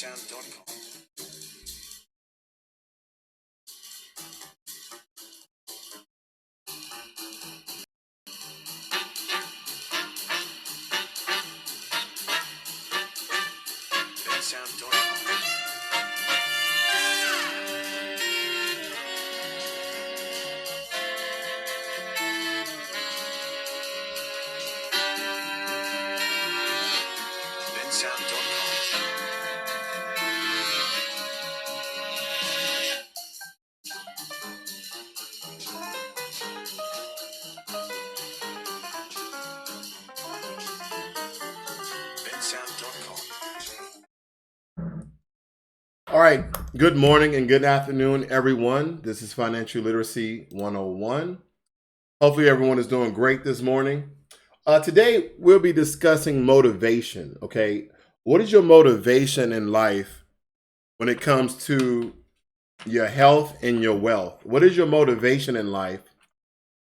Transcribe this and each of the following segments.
bensound.com. bensound.com. bensound.com. bensound.com. All right. Good morning and good afternoon, everyone. This is Financial Literacy 101. Hopefully, everyone is doing great this morning. Today, we'll be discussing motivation. Okay. What is your motivation in life when it comes to your health and your wealth? What is your motivation in life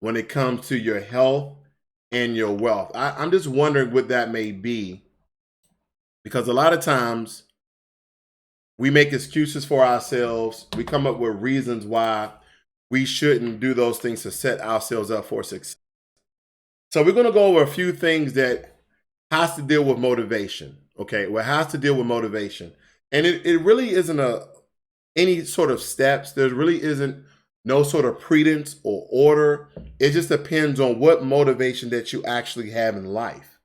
when it comes to your health and your wealth? I'm just wondering what that may be, because a lot of times we make excuses for ourselves. We come up with reasons why we shouldn't do those things to set ourselves up for success. So we're going to go over a few things that has to deal with motivation. Okay, well, it has to deal with motivation, and it really isn't any sort of steps. There really isn't no sort of prudence or order. It just depends on what motivation that you actually have in life.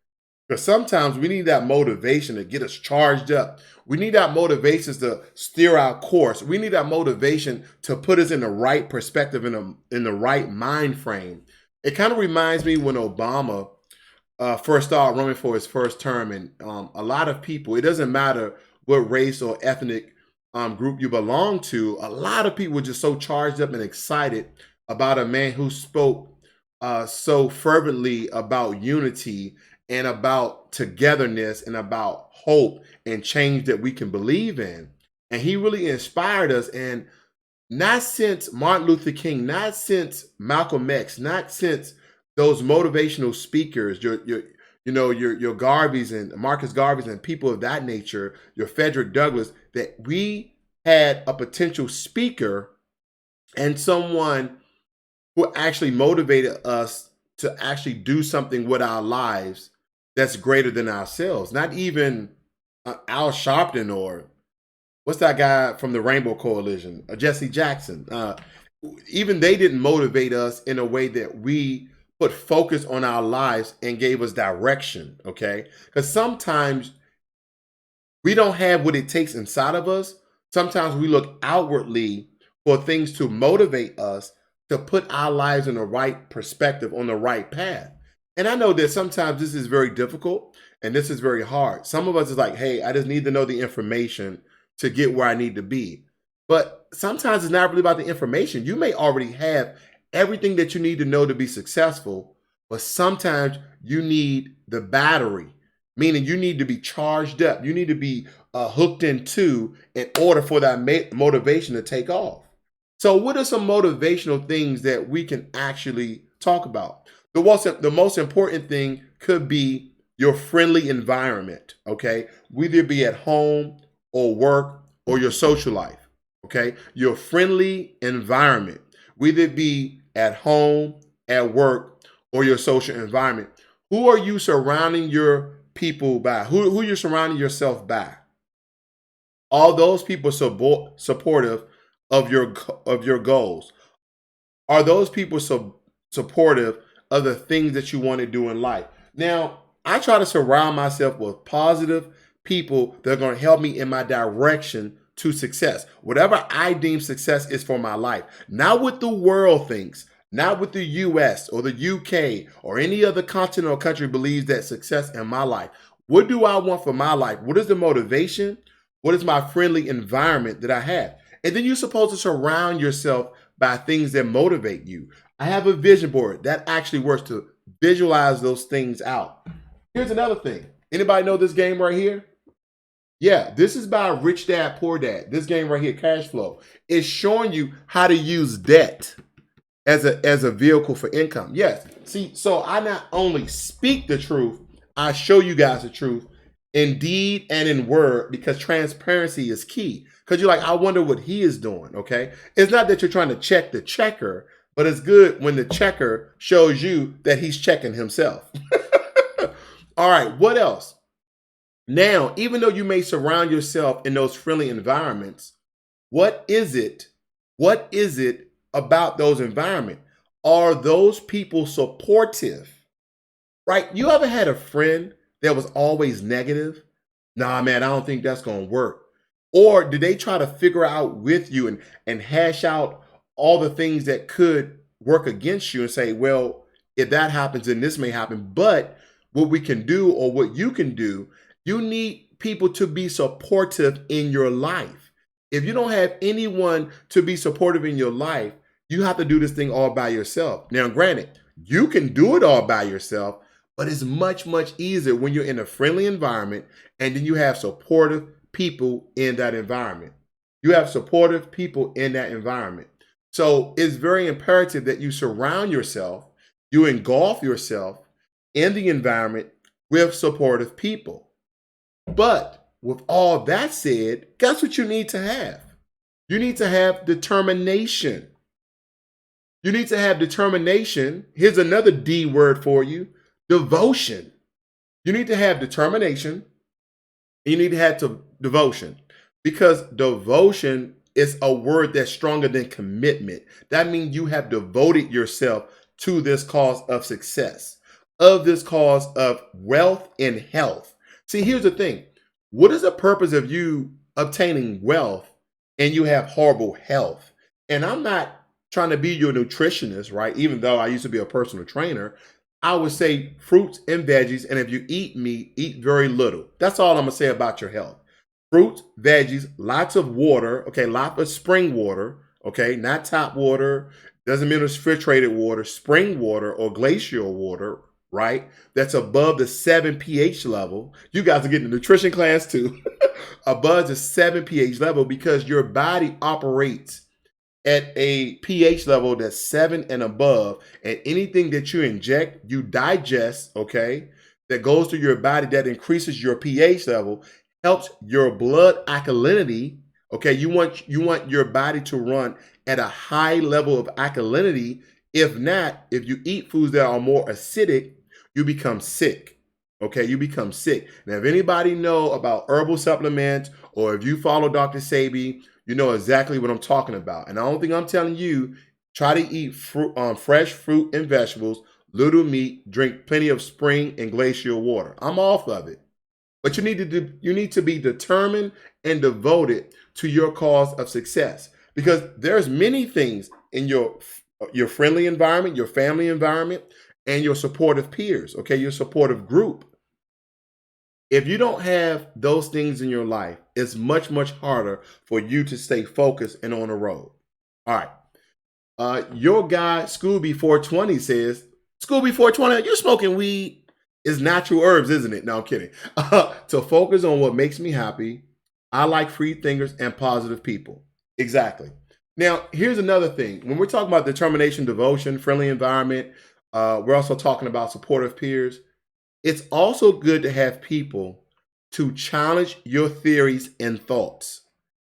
Because sometimes we need that motivation to get us charged up. We need that motivation to steer our course. We need that motivation to put us in the right perspective, in the right mind frame. It kind of reminds me when Obama first started running for his first term, and a lot of people, it doesn't matter what race or ethnic group you belong to, a lot of people were just so charged up and excited about a man who spoke so fervently about unity and about togetherness and about hope and change that we can believe in. And he really inspired us. And not since Martin Luther King, not since Malcolm X, not since those motivational speakers, your Garveys and Marcus Garveys and people of that nature, your Frederick Douglass, that we had a potential speaker and someone who actually motivated us to actually do something with our lives that's greater than ourselves. Not even Al Sharpton or what's that guy from the Rainbow Coalition, Jesse Jackson. Even they didn't motivate us in a way that we put focus on our lives and gave us direction, okay? Because sometimes we don't have what it takes inside of us. Sometimes we look outwardly for things to motivate us to put our lives in the right perspective, on the right path. And I know that sometimes this is very difficult and this is very hard. Some of us is like, hey, I just need to know the information to get where I need to be. But sometimes it's not really about the information. You may already have everything that you need to know to be successful, but sometimes you need the battery, meaning you need to be charged up. You need to be hooked into in order for that motivation to take off. So what are some motivational things that we can actually talk about? The most important thing could be your friendly environment, okay? Whether it be at home or work or your social life, okay? Your friendly environment, whether it be at home, at work, or your social environment. Who are you surrounding your people by? Who you're surrounding yourself by? All those people supportive of your goals. Are those people supportive of the things that you want to do in life? Now, I try to surround myself with positive people that are going to help me in my direction to success. Whatever I deem success is for my life. Not what the world thinks, not what the US or the UK or any other continent or country believes that success in my life. What do I want for my life? What is the motivation? What is my friendly environment that I have? And then you're supposed to surround yourself by things that motivate you. I have a vision board that actually works to visualize those things out. Here's another thing. Anybody know this game right here? Yeah, this is by Rich Dad Poor Dad. This game right here, Cash Flow, is showing you how to use debt as a vehicle for income. Yes. See, so I not only speak the truth, I show you guys the truth in deed and in word, because transparency is key. Because you're like, I wonder what he is doing. Okay. It's not that you're trying to check the checker, but it's good when the checker shows you that he's checking himself. All right. What else? Now, even though you may surround yourself in those friendly environments, what is it? What is it about those environments? Are those people supportive? Right? You ever had a friend that was always negative? Nah, man, I don't think that's going to work. Or did they try to figure out with you and hash out all the things that could work against you and say, well, if that happens, then this may happen. But what we can do, or what you can do, you need people to be supportive in your life. If you don't have anyone to be supportive in your life, you have to do this thing all by yourself. Now, granted, you can do it all by yourself, but it's much, much easier when you're in a friendly environment and then you have supportive people in that environment. You have supportive people in that environment. So it's very imperative that you surround yourself, you engulf yourself in the environment with supportive people. But with all that said, guess what you need to have? You need to have determination. You need to have determination. Here's another D word for you: devotion. You need to have determination. You need to have devotion, because devotion is a word that's stronger than commitment. That means you have devoted yourself to this cause of success, of this cause of wealth and health. See, here's the thing. What is the purpose of you obtaining wealth and you have horrible health? And I'm not trying to be your nutritionist, right? Even though I used to be a personal trainer, I would say fruits and veggies. And if you eat meat, eat very little. That's all I'm going to say about your health. Fruits, veggies, lots of water, okay, lots of spring water, okay, not tap water, doesn't mean it's filtrated water, spring water or glacial water, right? That's above the 7 pH level. You guys are getting the nutrition class too. Above the 7 pH level, because your body operates at a pH level that's 7 and above, and anything that you inject, you digest, okay, that goes to your body that increases your pH level, helps your blood alkalinity. Okay, you want your body to run at a high level of alkalinity. If not, if you eat foods that are more acidic, you become sick. Okay, you become sick. Now, if anybody know about herbal supplements, or if you follow Dr. Sebi, you know exactly what I'm talking about. And I don't think I'm telling you, try to eat fresh fruit and vegetables, little meat, drink plenty of spring and glacial water. I'm off of it. But you need to be determined and devoted to your cause of success, because there's many things in your friendly environment, your family environment, and your supportive peers, okay, your supportive group. If you don't have those things in your life, it's much, much harder for you to stay focused and on the road. All right. Your guy, Scooby420, says, Scooby420, you're smoking weed. It's natural herbs, isn't it? No, I'm kidding. To focus on what makes me happy. I like free thinkers and positive people. Exactly. Now, here's another thing. When we're talking about determination, devotion, friendly environment, we're also talking about supportive peers. It's also good to have people to challenge your theories and thoughts.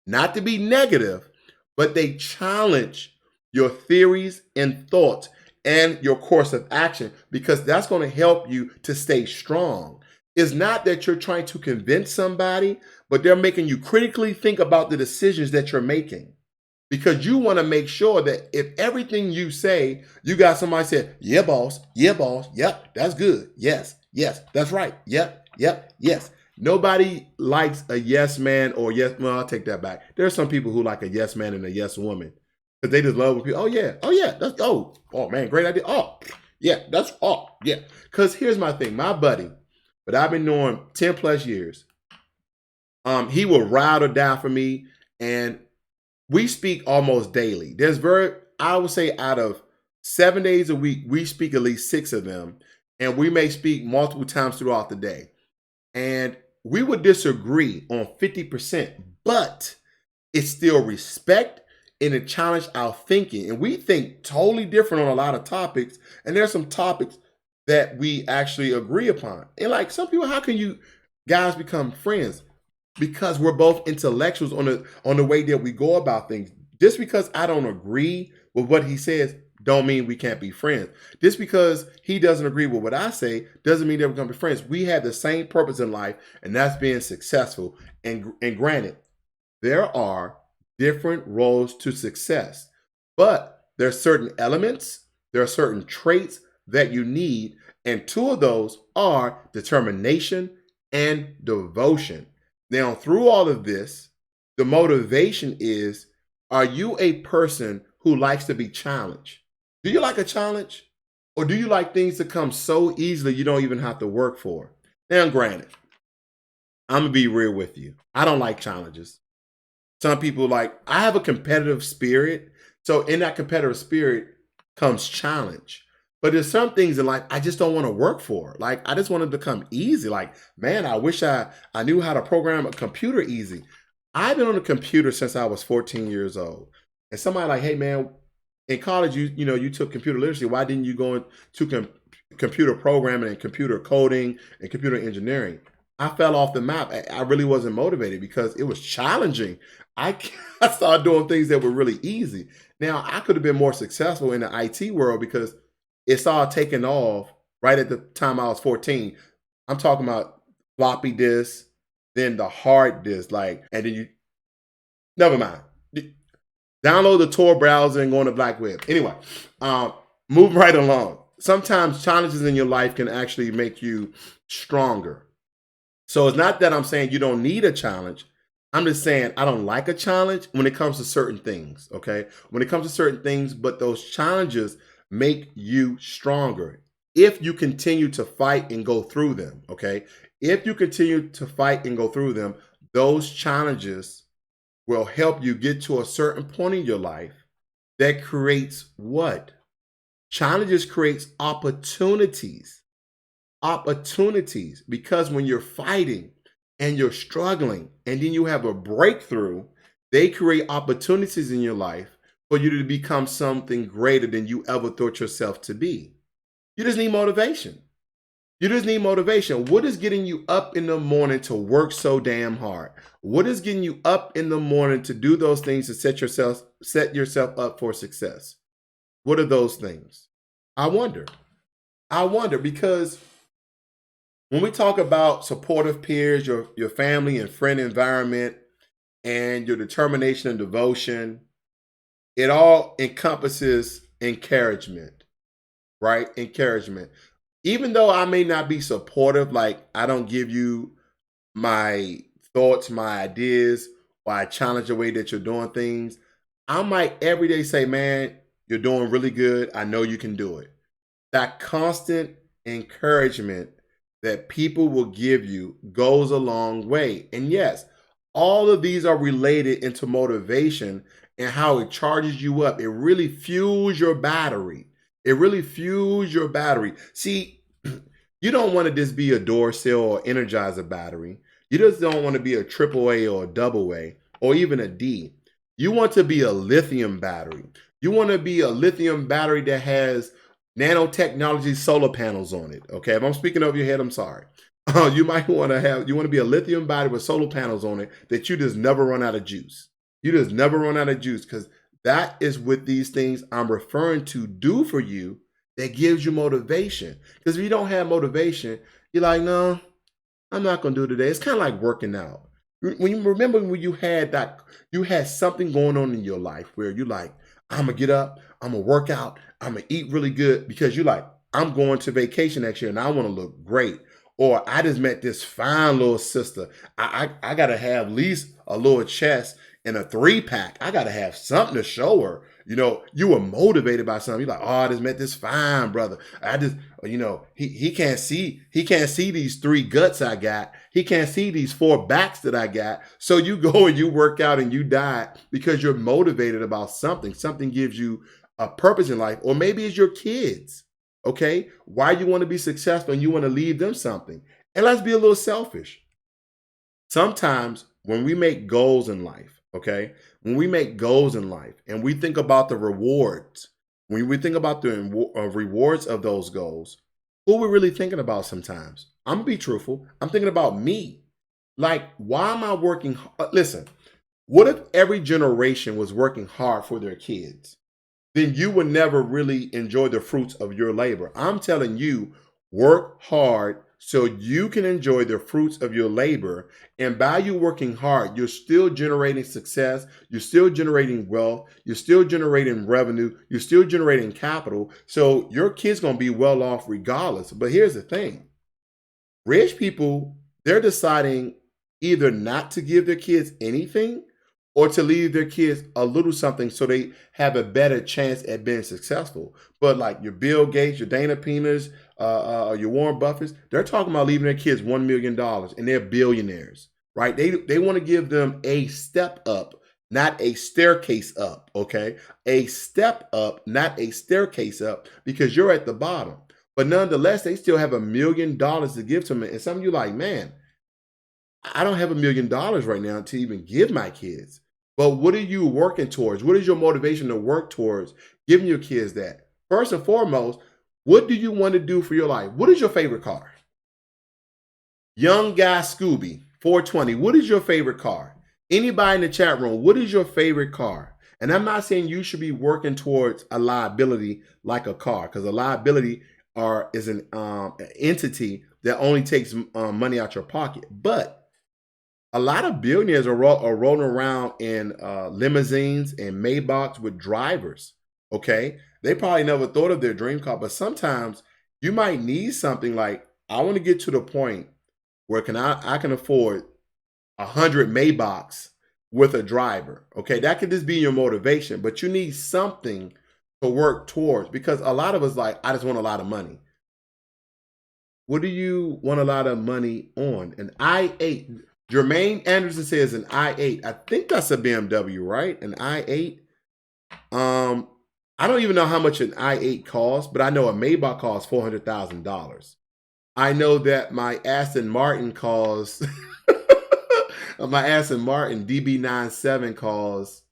Not to be negative, but they challenge your theories and thoughts and your course of action, because that's going to help you to stay strong. It's not that you're trying to convince somebody, but they're making you critically think about the decisions that you're making. Because you want to make sure that if everything you say, you got somebody say, yeah, boss, yep, that's good, yes, that's right, yep, yes. Nobody likes a yes man or yes, well, I'll take that back. There are some people who like a yes man and a yes woman, because they just love when people, oh yeah, that's, oh man, great idea, oh yeah, that's, oh yeah. Because here's my thing, my buddy, but I've been knowing 10 plus years, he will ride or die for me, and we speak almost daily. I would say out of 7 days a week, we speak at least 6 of them, and we may speak multiple times throughout the day. And we would disagree on 50%, but it's still respect and it challenge our thinking. And we think totally different on a lot of topics. And there's some topics that we actually agree upon. And like some people, how can you guys become friends because we're both intellectuals on the way that we go about things. Just because I don't agree with what he says, don't mean we can't be friends. Just because he doesn't agree with what I say, doesn't mean that we're gonna be friends. We have the same purpose in life, and that's being successful. And granted, there are different roads to success, but there are certain elements, there are certain traits that you need, and two of those are determination and devotion. Now, through all of this, the motivation is, are you a person who likes to be challenged? Do you like a challenge? Or do you like things to come so easily you don't even have to work for? Now, granted, I'm going to be real with you. I don't like challenges. Some people like, I have a competitive spirit. So in that competitive spirit comes challenge. But there's some things in life I just don't want to work for. Like, I just want it to come easy. Like, man, I wish I knew how to program a computer easy. I've been on a computer since I was 14 years old. And somebody like, hey, man, in college, you took computer literacy. Why didn't you go into computer programming and computer coding and computer engineering? I fell off the map. I really wasn't motivated because it was challenging. I I started doing things that were really easy. Now, I could have been more successful in the IT world because it started taking off right at the time I was 14. I'm talking about floppy disk, then the hard disk, and then never mind. Download the Tor browser and go on the black web. Anyway, moving right along. Sometimes challenges in your life can actually make you stronger. So it's not that I'm saying you don't need a challenge. I'm just saying I don't like a challenge when it comes to certain things, okay? When it comes to certain things, but those challenges make you stronger if you continue to fight and go through them, okay? If you continue to fight and go through them, those challenges will help you get to a certain point in your life that creates what? Challenges creates opportunities. Opportunities, because when you're fighting and you're struggling and then you have a breakthrough, they create opportunities in your life for you to become something greater than you ever thought yourself to be. You just need motivation. You just need motivation. What is getting you up in the morning to work so damn hard? What is getting you up in the morning to do those things to set yourself up for success? What are those things? I wonder because when we talk about supportive peers, your family and friend environment, and your determination and devotion, it all encompasses encouragement, right? Encouragement. Even though I may not be supportive, like I don't give you my thoughts, my ideas, or I challenge the way that you're doing things, I might every day say, man, you're doing really good. I know you can do it. That constant encouragement that people will give you goes a long way. And yes, all of these are related into motivation and how it charges you up. It really fuels your battery. It really fuels your battery. See, you don't want to just be a Duracell or Energizer battery. You just don't want to be a AAA or a AA or even a D. You want to be a lithium battery. You want to be a lithium battery that has nanotechnology solar panels on it. Okay, if I'm speaking over your head, I'm sorry. You want to be a lithium battery with solar panels on it that you just never run out of juice. You just never run out of juice, because that is what these things I'm referring to do for you that gives you motivation. Because if you don't have motivation, you're like, no, I'm not going to do it today. It's kind of like working out. When you remember when you had something going on in your life where you're like, I'm going to get up, I'm going to work out, I'm going to eat really good, because you're like, I'm going to vacation next year and I want to look great. Or I just met this fine little sister. I got to have at least a little chest and a 3-pack. I got to have something to show her. You were motivated by something. You're like, oh, I just met this fine brother. He can't see these 3 guts I got. He can't see these 4 backs that I got. So you go and you work out and you diet because you're motivated about something. Something gives you a purpose in life, or maybe it's your kids. Okay, why you want to be successful and you want to leave them something. And let's be a little selfish. Sometimes when we make goals in life, okay, when we make goals in life and we think about the rewards, when we think about the rewards of those goals, who are we really thinking about sometimes? I'm gonna be truthful. I'm thinking about me. Like, why am I working? Listen, what if every generation was working hard for their kids? Then you would never really enjoy the fruits of your labor. I'm telling you, work hard so you can enjoy the fruits of your labor. And by you working hard, you're still generating success, you're still generating wealth, you're still generating revenue, you're still generating capital. So your kids gonna be well off regardless. But here's the thing: rich people, they're deciding either not to give their kids anything or to leave their kids a little something so they have a better chance at being successful. But like your Bill Gates, your Dana Pinas, your Warren Buffetts, they're talking about leaving their kids $1 million, and they're billionaires, right? They want to give them a step up, not a staircase up. Okay, a step up, not a staircase up, because you're at the bottom. But nonetheless, they still have $1 million to give to them. And some of you like, man, I don't have $1 million right now to even give my kids. But what are you working towards? What is your motivation to work towards giving your kids that? First and foremost, what do you want to do for your life? What is your favorite car? Young guy Scooby, 420, what is your favorite car? Anybody in the chat room, what is your favorite car? And I'm not saying you should be working towards a liability like a car, because a liability is an entity that only takes money out your pocket. But a lot of billionaires are rolling around in limousines and Maybachs with drivers. Okay, they probably never thought of their dream car, but sometimes you might need something like, I want to get to the point where I can afford 100 Maybachs with a driver. Okay, that could just be your motivation, but you need something to work towards, because a lot of us like, I just want a lot of money. What do you want a lot of money on? An i8. Jermaine Anderson says an i8. I think that's a BMW, right? An i8. I don't even know how much an i8 costs, but I know a Maybach costs $400,000. I know that my Aston Martin costs my Aston Martin DB97 costs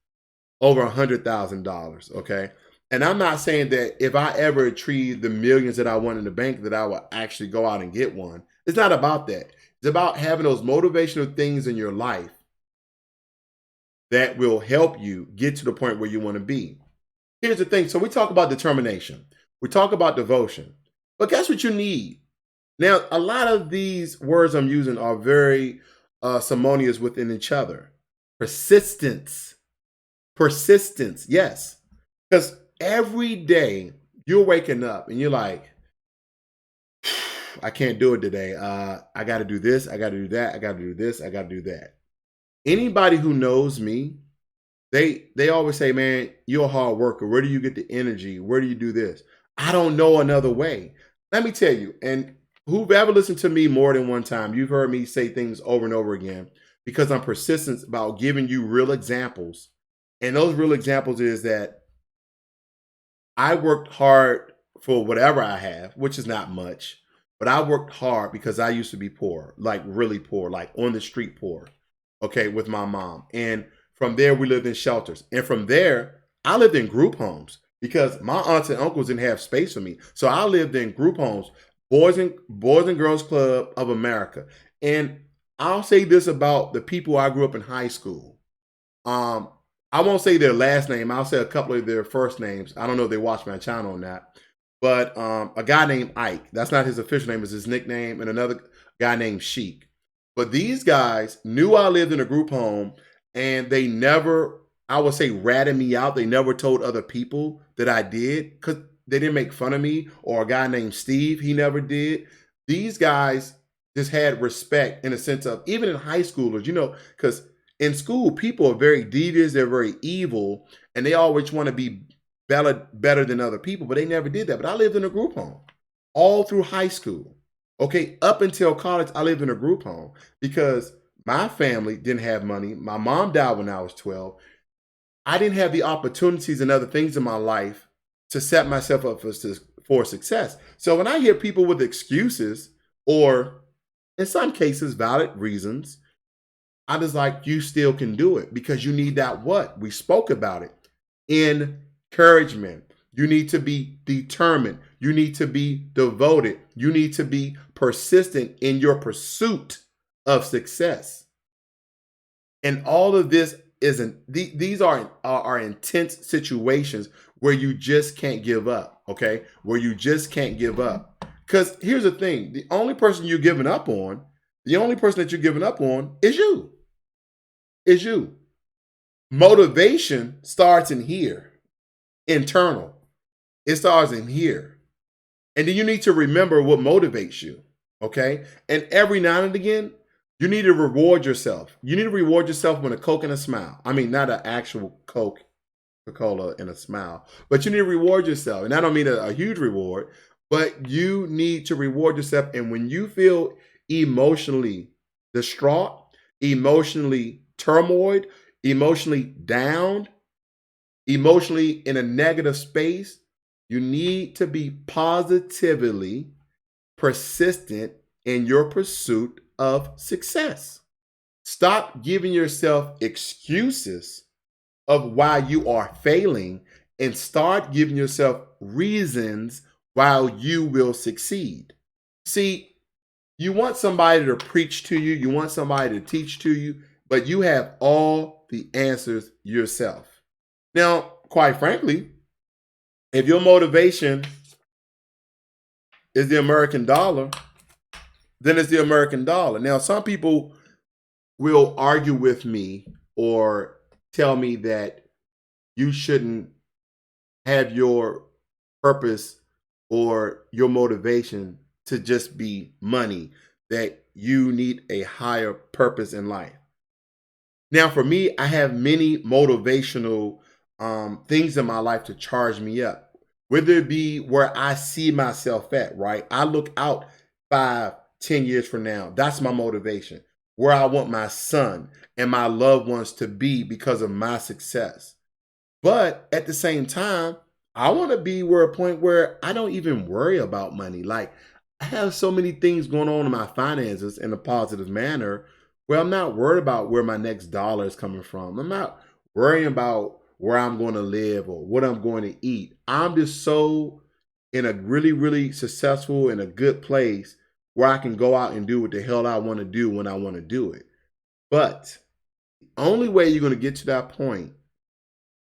over $100,000. Okay. And I'm not saying that if I ever achieve the millions that I want in the bank, that I will actually go out and get one. It's not about that. It's about having those motivational things in your life that will help you get to the point where you want to be. Here's the thing. So we talk about determination. We talk about devotion. But guess what you need? Now, a lot of these words I'm using are very simonious within each other. Persistence. Persistence. Yes. Because every day you're waking up and you're like, I can't do it today. I got to do this. I got to do that. I got to do this. I got to do that. Anybody who knows me, they always say, man, you're a hard worker. Where do you get the energy? Where do you do this? I don't know another way. Let me tell you, and who've ever listened to me more than one time, you've heard me say things over and over again, because I'm persistent about giving you real examples. And those real examples is that I worked hard for whatever I have, which is not much, but I worked hard because I used to be poor, like really poor, like on the street poor, okay, with my mom. And from there, we lived in shelters. And from there, I lived in group homes because my aunts and uncles didn't have space for me. So I lived in group homes, Boys and Girls Club of America. And I'll say this about the people I grew up in high school. I won't say their last name. I'll say a couple of their first names. I don't know if they watch my channel or not. But a guy named Ike, that's not his official name, it's his nickname, and another guy named Sheik. But these guys knew I lived in a group home, and they never, I would say, ratted me out. They never told other people that I did, because they didn't make fun of me. Or a guy named Steve, he never did. These guys just had respect in a sense of, even in high schoolers, because in school, people are very devious, they're very evil, and they always want to be better than other people, but they never did that. But I lived in a group home all through high school. Okay, up until college, I lived in a group home because my family didn't have money. My mom died when I was 12. I didn't have the opportunities and other things in my life to set myself up for success. So when I hear people with excuses, or in some cases, valid reasons, I was like, you still can do it, because you need that what? We spoke about it. Encouragement. You need to be determined. You need to be devoted. You need to be persistent in your pursuit of success. And all of this isn't, these are intense situations where you just can't give up, okay? Where you just can't give up. Because here's the thing, the only person you're giving up on, the only person that you're giving up on is you. Is you. Motivation starts in here, internal. It starts in here. And then you need to remember what motivates you, okay? And every now and again, you need to reward yourself. You need to reward yourself with a Coke and a smile. I mean, not an actual Coca-Cola and a smile, but you need to reward yourself. And I don't mean a huge reward, but you need to reward yourself. And when you feel emotionally distraught, emotionally turmoiled, emotionally down, emotionally in a negative space, you need to be positively persistent in your pursuit of success. Stop giving yourself excuses of why you are failing and start giving yourself reasons why you will succeed. See, you want somebody to preach to you, you want somebody to teach to you, but you have all the answers yourself. Now, quite frankly, if your motivation is the American dollar, then it's the American dollar. Now, some people will argue with me or tell me that you shouldn't have your purpose or your motivation to just be money, that you need a higher purpose in life. Now, for me, I have many motivational things in my life to charge me up, whether it be where I see myself at, right? I look out 5, 10 years from now. That's my motivation. Where I want my son and my loved ones to be because of my success. But at the same time, I want to be where a point where I don't even worry about money. Like, I have so many things going on in my finances in a positive manner where I'm not worried about where my next dollar is coming from. I'm not worrying about where I'm going to live or what I'm going to eat. I'm just so in a really, really successful and a good place where I can go out and do what the hell I want to do when I want to do it. But the only way you're going to get to that point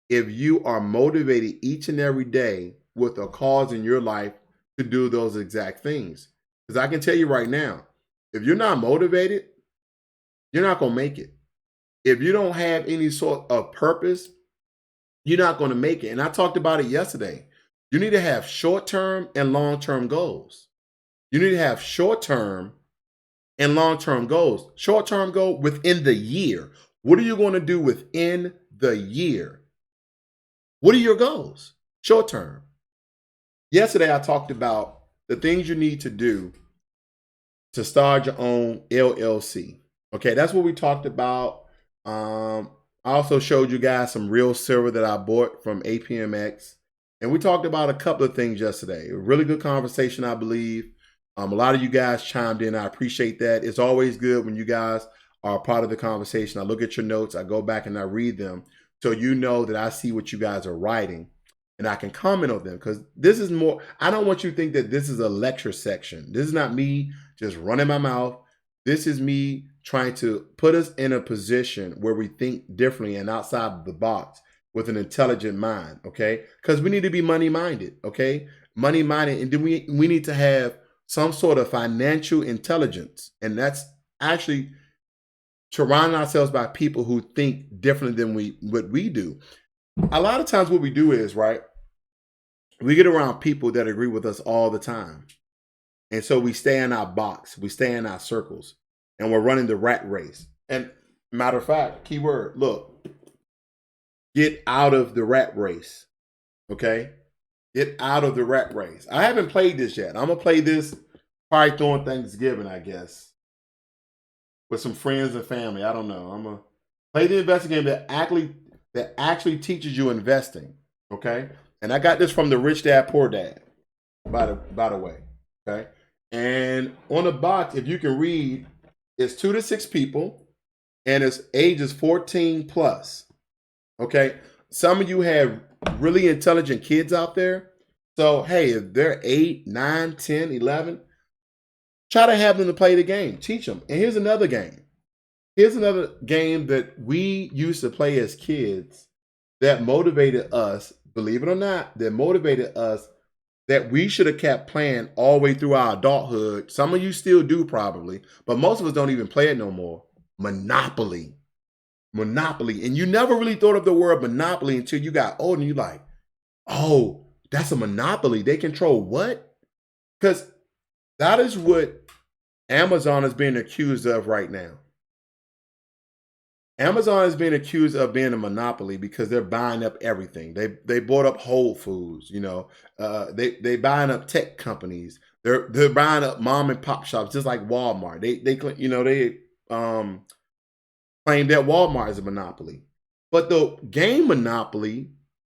if you are motivated each and every day with a cause in your life to do those exact things. Because I can tell you right now, if you're not motivated, you're not going to make it. If you don't have any sort of purpose, you're not going to make it. And I talked about it yesterday. You need to have short-term and long-term goals. You need to have short-term and long-term goals. Short-term goal within the year. What are you going to do within the year? What are your goals? Short-term. Yesterday, I talked about the things you need to do to start your own LLC. Okay, that's what we talked about. I also showed you guys some real silver that I bought from APMX. And we talked about a couple of things yesterday. A really good conversation, I believe. A lot of you guys chimed in. I appreciate that. It's always good when you guys are a part of the conversation. I look at your notes. I go back and I read them. So you know that I see what you guys are writing. And I can comment on them. Because this is more, I don't want you to think that this is a lecture section. This is not me just running my mouth. This is me trying to put us in a position where we think differently and outside of the box with an intelligent mind, okay? Because we need to be money-minded, okay? Money-minded, and then we need to have some sort of financial intelligence. And that's actually surrounding ourselves by people who think differently than what we do. A lot of times what we do is, right, we get around people that agree with us all the time. And so we stay in our box, we stay in our circles, and we're running the rat race. And matter of fact, keyword, look, get out of the rat race, okay? Get out of the rat race. I haven't played this yet. I'm going to play this probably during Thanksgiving, I guess, with some friends and family. I don't know. I'm going to play the investing game that actually teaches you investing, okay? And I got this from the Rich Dad Poor Dad, by the way, okay? And on the box, if you can read, it's 2 to 6 people, and it's ages 14 plus. Okay, some of you have really intelligent kids out there. So, hey, if they're 8, 9, 10, 11, try to have them to play the game. Teach them. And here's another game. Here's another game that we used to play as kids that motivated us, believe it or not, that motivated us that we should have kept playing all the way through our adulthood. Some of you still do probably, but most of us don't even play it no more. Monopoly. Monopoly. And you never really thought of the word monopoly until you got old and you're like, oh, that's a monopoly. They control what? Because that is what Amazon is being accused of right now. Amazon is being accused of being a monopoly because they're buying up everything. They bought up Whole Foods, they buying up tech companies. They're buying up mom and pop shops just like Walmart. They claim that Walmart is a monopoly, but the game Monopoly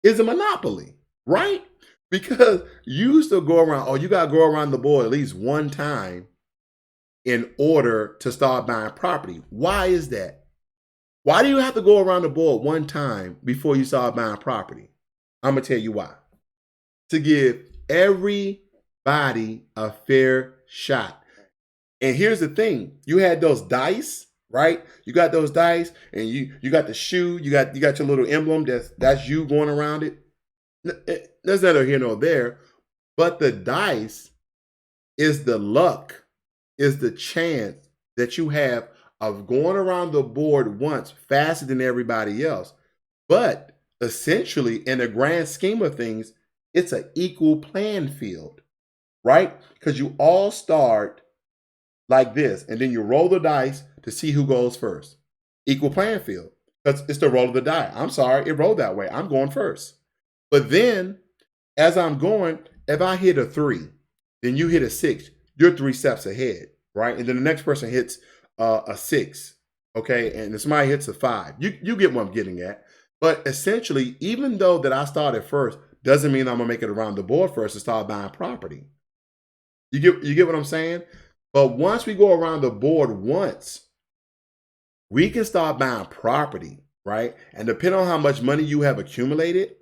is a monopoly, right? Because you used to go around, you got to go around the board at least one time in order to start buying property. Why is that? Why do you have to go around the board one time before you start buying property? I'm going to tell you why. To give everybody a fair shot. And here's the thing. You had those dice, right? You got those dice and you got the shoe. You got your little emblem. That's you going around it. There's neither here nor there. But the dice is the luck, is the chance that you have of going around the board once faster than everybody else. But essentially, in the grand scheme of things, it's an equal playing field, right? Because you all start like this, and then you roll the dice to see who goes first. Equal playing field. Because it's the roll of the die. I'm sorry, it rolled that way. I'm going first. But then, as I'm going, if I hit a 3, then you hit a 6, you're 3 steps ahead, right? And then the next person hits a 6, okay? And if somebody hits a 5, you get what I'm getting at. But essentially, even though that I started first, doesn't mean I'm gonna make it around the board first to start buying property. You get what I'm saying? But once we go around the board once, we can start buying property, right? And depending on how much money you have accumulated,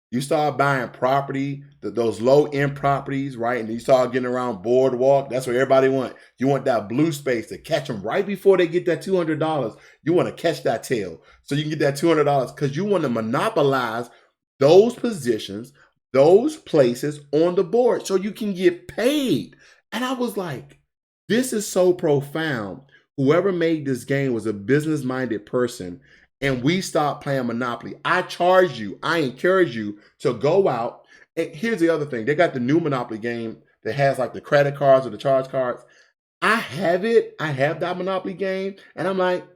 you start buying property, those low-end properties, right? And you start getting around boardwalk. That's what everybody wants. You want that blue space to catch them right before they get that $200. You want to catch that tail so you can get that $200 because you want to monopolize those positions, those places on the board so you can get paid. And I was like, this is so profound. Whoever made this game was a business-minded person. And we stopped playing Monopoly. I charge you, I encourage you to go out. And here's the other thing. They got the new Monopoly game that has like the credit cards or the charge cards. I have it. I have that Monopoly game. And I'm like,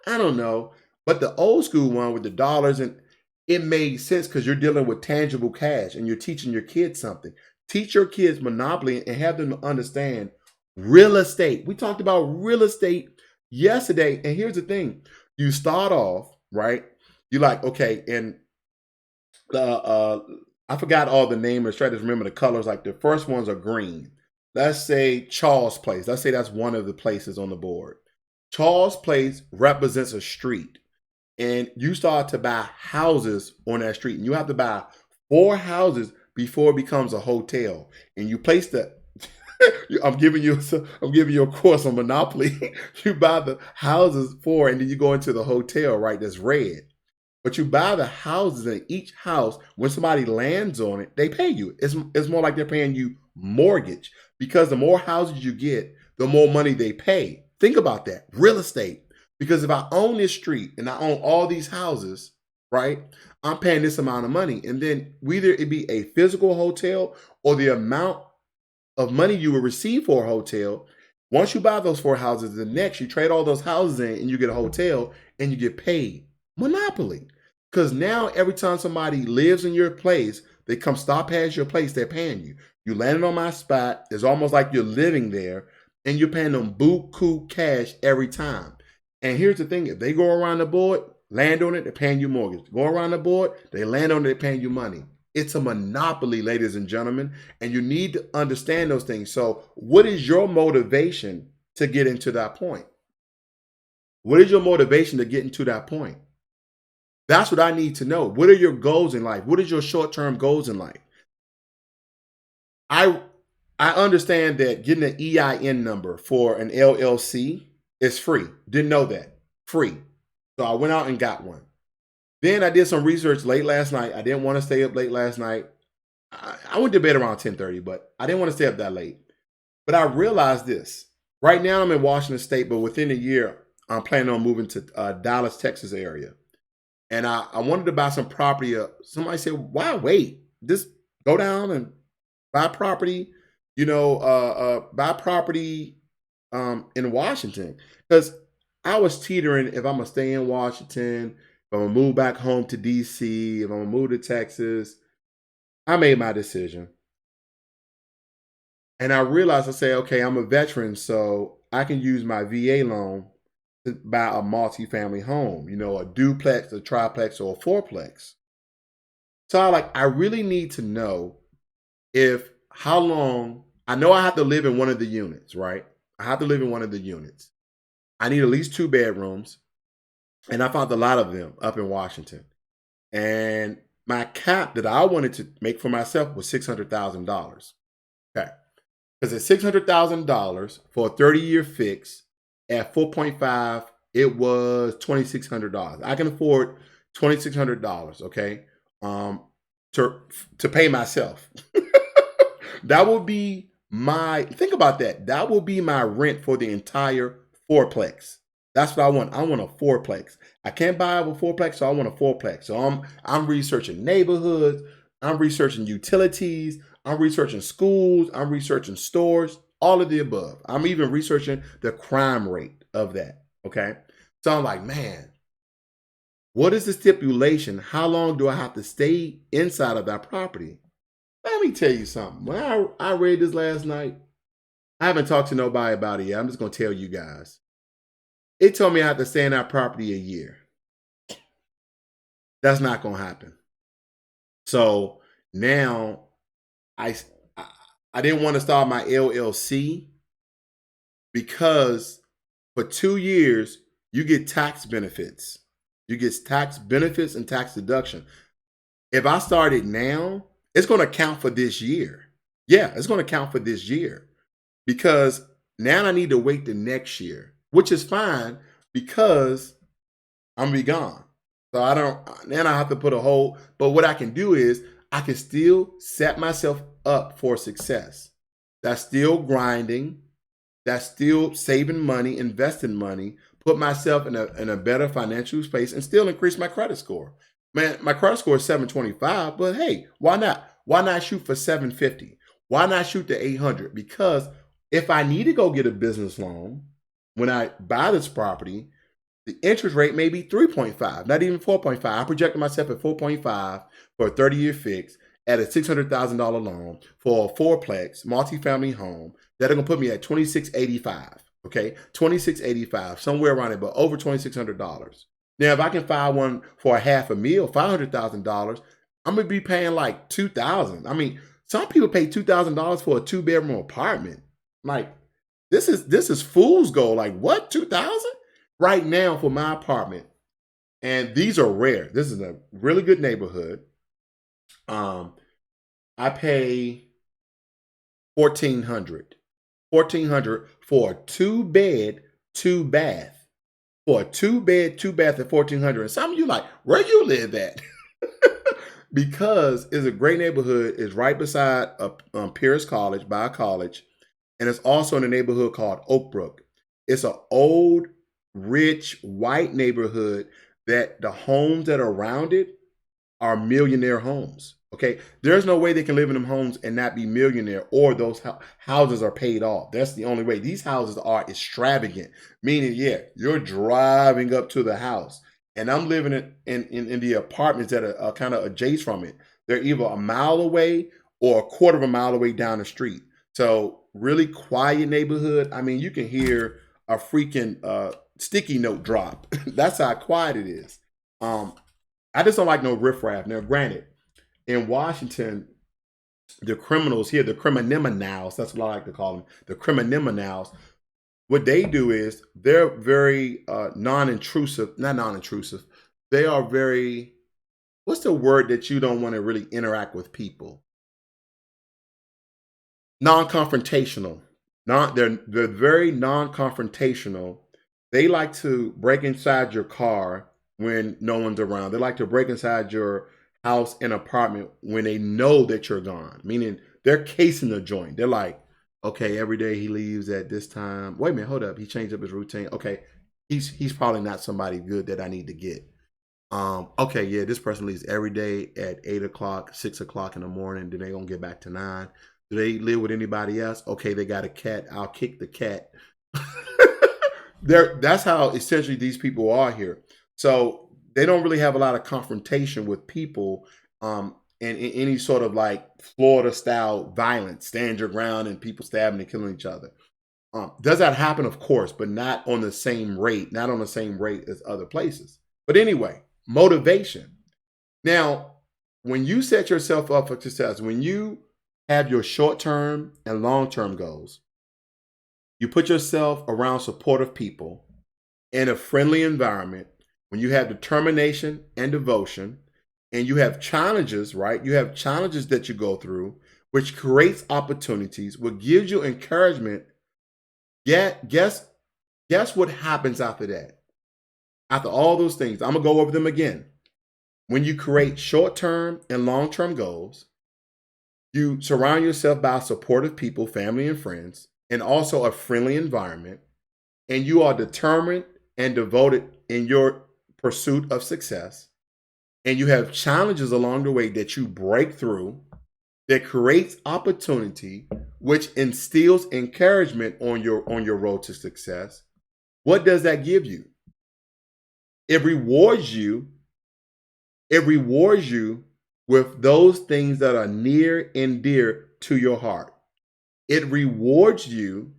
I don't know. But the old school one with the dollars, and it made sense because you're dealing with tangible cash and you're teaching your kids something. Teach your kids Monopoly and have them understand real estate. We talked about real estate yesterday. And here's the thing. You start off, right? You're like, okay, and I forgot all the names. Try to remember the colors. Like the first ones are green. Let's say Charles Place. Let's say that's one of the places on the board. Charles Place represents a street. And you start to buy houses on that street. And you have to buy 4 houses before it becomes a hotel. And you place the I'm giving you a course on Monopoly. You buy the houses for, and then you go into the hotel, right? That's red. But you buy the houses, and each house, when somebody lands on it, they pay you. It's more like they're paying you mortgage because the more houses you get, the more money they pay. Think about that. Real estate. Because if I own this street and I own all these houses, right? I'm paying this amount of money, and then either it be a physical hotel or the amount of money you will receive for a hotel. Once you buy those 4 houses, the next you trade all those houses in and you get a hotel and you get paid. Monopoly. Because now every time somebody lives in your place, they come stop past your place, they're paying you. You landed on my spot. It's almost like you're living there and you're paying them buku cash every time. And here's the thing. If they go around the board, land on it, they're paying you mortgage. Go around the board, they land on it, they're paying you money. It's a monopoly, ladies and gentlemen, and you need to understand those things. So what is your motivation to get into that point? What is your motivation to get into that point? That's what I need to know. What are your goals in life? What is your short-term goals in life? I I understand that getting an EIN number for an LLC is free. Didn't know that. Free. So I went out and got one. Then I did some research late last night. I didn't want to stay up late last night. I went to bed around 10:30, but I didn't want to stay up that late. But I realized this. Right now I'm in Washington State, but within a year, I'm planning on moving to Dallas, Texas area. And I wanted to buy some property. Somebody said, why wait? Just go down and buy property, buy property in Washington. Because I was teetering if I'm going to stay in Washington, if I'm going to move back home to DC, if I'm going to move to Texas. I made my decision. And I realized, I say, okay, I'm a veteran, so I can use my VA loan to buy a multi-family home, a duplex, a triplex, or a fourplex. So I really need to know how long. I know I have to live in one of the units, right? I have to live in one of the units. I need at least 2 bedrooms, and I found a lot of them up in Washington. And my cap that I wanted to make for myself was $600,000. Okay. Because at $600,000 for a 30-year fix at 4.5, it was $2,600. I can afford $2,600, okay, to pay myself. That will be think about that. That will be my rent for the entire fourplex. That's what I want. I want a fourplex. I can't buy a fourplex, so I want a fourplex. So I'm researching neighborhoods. I'm researching utilities. I'm researching schools. I'm researching stores. All of the above. I'm even researching the crime rate of that. Okay. So I'm like, man, what is the stipulation? How long do I have to stay inside of that property? Let me tell you something. When I read this last night, I haven't talked to nobody about it yet. I'm just going to tell you guys. It told me I have to stay in that property a year. That's not going to happen. So now I didn't want to start my LLC because for 2 years, you get tax benefits. You get tax benefits and tax deduction. If I start it now, it's going to count for this year. Yeah, it's going to count for this year because now I need to wait the next year, which is fine because I'm going to be gone. So then I have to put a hold. But what I can do is I can still set myself up for success. That's still grinding. That's still saving money, investing money, put myself in a better financial space and still increase my credit score. Man, my credit score is 725, but hey, why not? Why not shoot for 750? Why not shoot to 800? Because if I need to go get a business loan when I buy this property, the interest rate may be 3.5, not even 4.5. I projected myself at 4.5 for a 30-year fix at a $600,000 loan for a fourplex multifamily home that are going to put me at $2,685. Okay, $2,685, somewhere around it, but over $2,600. Now, if I can find one for $500,000, $500,000, I'm gonna be paying like $2,000. I mean, some people pay $2,000 for a 2-bedroom apartment. Like, this is fool's gold. Like, what? $2,000 right now for my apartment? And these are rare. This is a really good neighborhood. I pay $1,400 for a 2-bed, 2-bath. For a 2-bed, 2-bath at $1,400. And some of you like, where you live at? Because it's a great neighborhood. It's right beside Pierce College, by a college. And it's also in a neighborhood called Oakbrook. It's an old, rich, white neighborhood that the homes that are around it are millionaire homes. Okay, there's no way they can live in them homes and not be millionaire, or those houses are paid off. That's the only way. These houses are extravagant, meaning, yeah, you're driving up to the house, and I'm living in the apartments that are kind of adjacent from it. They're either a mile away or a quarter of a mile away down the street. So really quiet neighborhood. I mean, you can hear a freaking sticky note drop. That's how quiet it is. I just don't like no riffraff. Now, granted, in Washington, the criminals here, the criminals, that's what I like to call them, the criminals, what they do is they're very not non-intrusive. they are very, what's the word that you don't want to really interact with people? Non-confrontational. They're very non-confrontational. They like to break inside your car when no one's around. They like to break inside your house and apartment when they know that you're gone. Meaning they're casing the joint. They're like, okay, every day he leaves at this time. Wait a minute, hold up. He changed up his routine. Okay, he's probably not somebody good that I need to get. Okay, yeah, this person leaves every day at 8 o'clock, 6 o'clock in the morning. Then they gonna get back to 9. Do they live with anybody else? Okay, they got a cat. I'll kick the cat. That's how essentially these people are here. So they don't really have a lot of confrontation with people, in any sort of like Florida style violence, stand your ground and people stabbing and killing each other. Does that happen? Of course, but not on the same rate, not on the same rate as other places. But anyway, motivation. Now, when you set yourself up for success, when you have your short term and long term goals, you put yourself around supportive people in a friendly environment, when you have determination and devotion, and you have challenges, right? You have challenges that you go through, which creates opportunities, what gives you encouragement. Guess what happens after that? After all those things, I'm gonna go over them again. When you create short-term and long-term goals, you surround yourself by supportive people, family and friends, and also a friendly environment, and you are determined and devoted in your pursuit of success, and you have challenges along the way that you break through, that creates opportunity, which instills encouragement on your road to success. What does that give you? It rewards you. It rewards you with those things that are near and dear to your heart. It rewards you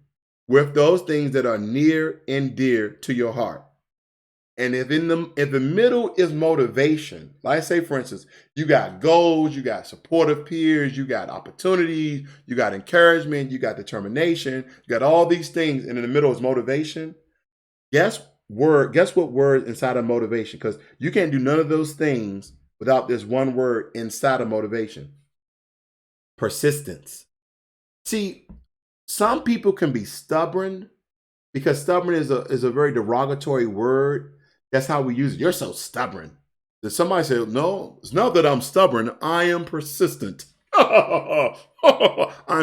with those things that are near and dear to your heart. And if the middle is motivation, like say for instance, you got goals, you got supportive peers, you got opportunities, you got encouragement, you got determination, you got all these things, and in the middle is motivation. Guess what word inside of motivation? Because you can't do none of those things without this one word inside of motivation. Persistence. See, some people can be stubborn because stubborn is a very derogatory word. That's how we use it. You're so stubborn. Did somebody say, no, it's not that I'm stubborn. I am persistent. I'm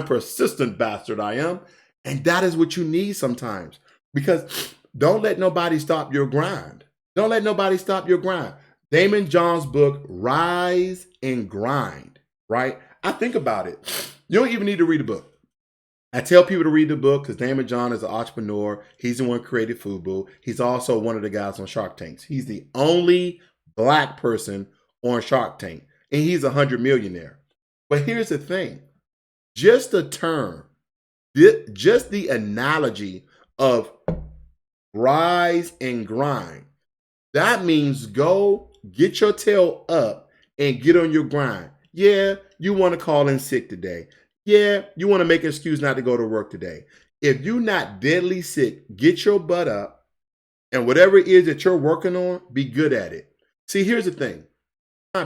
persistent, bastard, I am. And that is what you need sometimes. Because don't let nobody stop your grind. Don't let nobody stop your grind. Damon John's book, Rise and Grind, right? I think about it. You don't even need to read the book. I tell people to read the book because Damon John is an entrepreneur. He's the one who created Fubu. He's also one of the guys on Shark Tanks. He's the only Black person on Shark Tank, and he's a 100-millionaire. But here's the thing. Just the term, just the analogy of rise and grind, that means go get your tail up and get on your grind. Yeah, you want to call in sick today. Yeah, you want to make an excuse not to go to work today. If you're not deadly sick, get your butt up, and whatever it is that you're working on, be good at it. See, here's the thing.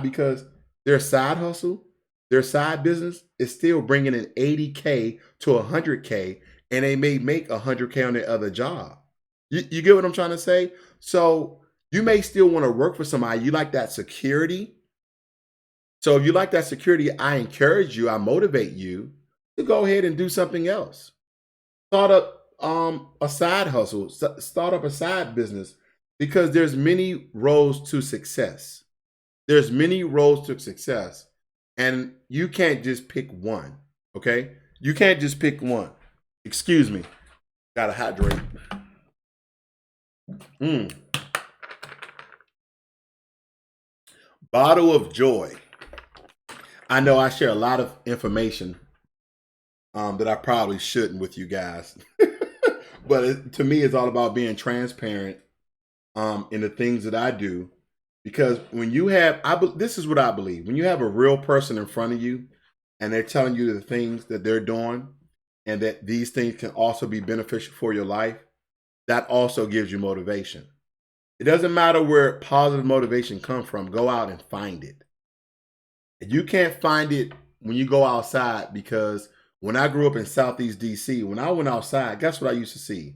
Because their side hustle, their side business is still bringing in 80K to 100K, and they may make 100K on their other job. You get what I'm trying to say? So you may still want to work for somebody. You like that security. So if you like that security, I encourage you, I motivate you to go ahead and do something else. Start up a side hustle, start up a side business, because there's many roads to success. There's many roads to success, and you can't just pick one, okay? You can't just pick one. Excuse me. Gotta hydrate. Bottle of joy. I know I share a lot of information that I probably shouldn't with you guys. But to me, it's all about being transparent in the things that I do. Because when you have, this is what I believe. When you have a real person in front of you and they're telling you the things that they're doing and that these things can also be beneficial for your life, that also gives you motivation. It doesn't matter where positive motivation comes from. Go out and find it. And you can't find it when you go outside, because when I grew up in Southeast DC, when I went outside, guess what I used to see?